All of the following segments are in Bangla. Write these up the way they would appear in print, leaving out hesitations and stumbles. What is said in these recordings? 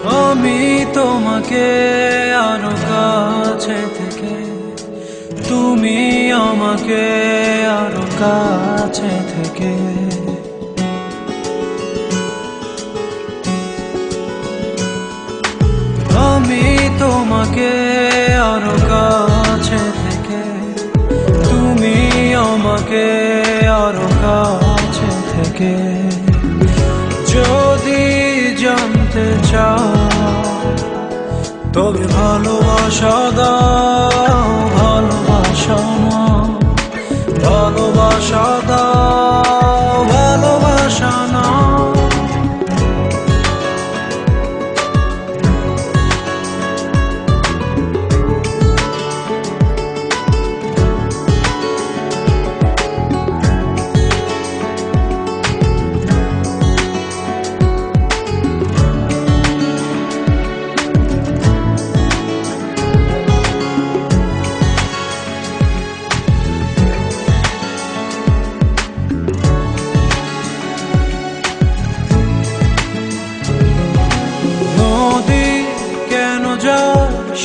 আমি তোমাকে আরো কাছে থেকে, তুমি আমাকে আরো কাছে থেকে। আমি তোমাকে আরো কাছে থেকে, তুমি আমাকে আরো কাছে থেকে। যদি জানতে চাও তবে ভালোবাসা দাও, ভালোবাসা না, ভালোবাসা দাও, ভালোবাসা না।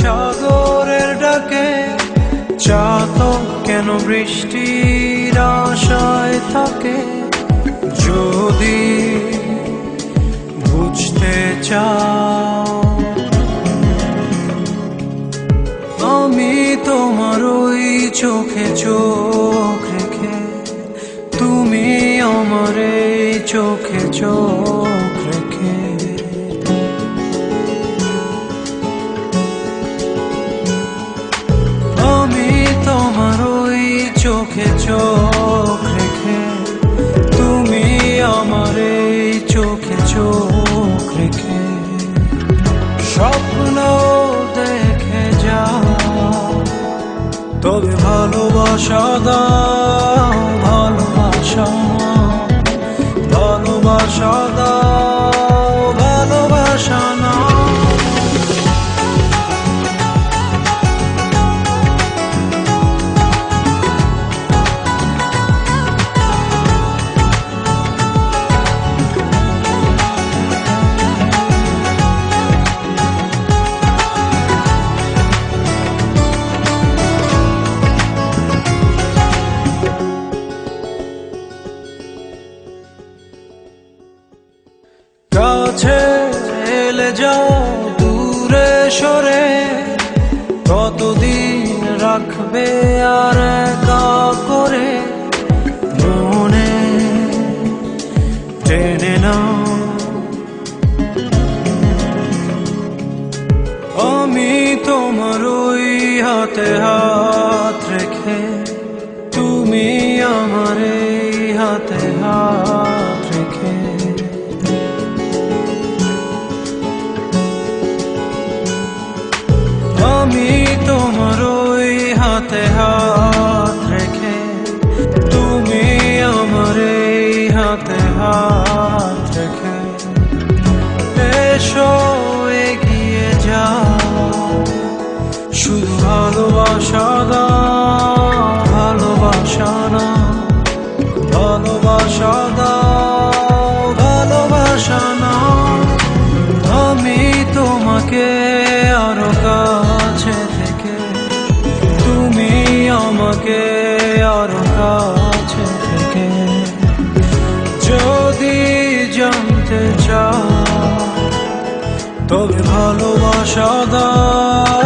সাগরের ডাকে চাতক কেন বৃষ্টির আশায় থাকে? যদি বুঝতে চাও আমি তোমার ওই চোখে চোখ রেখে, তুমি আমার এই চোখে চোখ রেখে। তোমার ওই চোখে চোখ রেখে, তুমি আমার এই চোখে চোখ রেখে। স্বপ্ন দেখে যাও তবে ভালোবাসা দাও, ভালোবাসা না, ভালোবাসা দাও, ভালোবাসা না। কাছে এলে যাও দূরে সরে, কতদিন রাখবে আর একা করে? মনে টেনে নাও আমি তোমার ওই হাতে হাত রেখে, তুমি আমার এই হাতে হাত রেখে। আমি তোমার ওই হাতে হাত রেখে, তুমি আমার এই হাতে হাত রেখে। এসো এগিয়ে যাও, শুধু ভালোবাসা দাও, ভালোবাসা না, ভালোবাসা দাও, ভালোবাসা না। আমি তোমাকে আরো কাছে থেকে, তুমি আমাকে আরো কাছে থেকে। যদি জানতে চাও তবে ভালোবাসা দাও,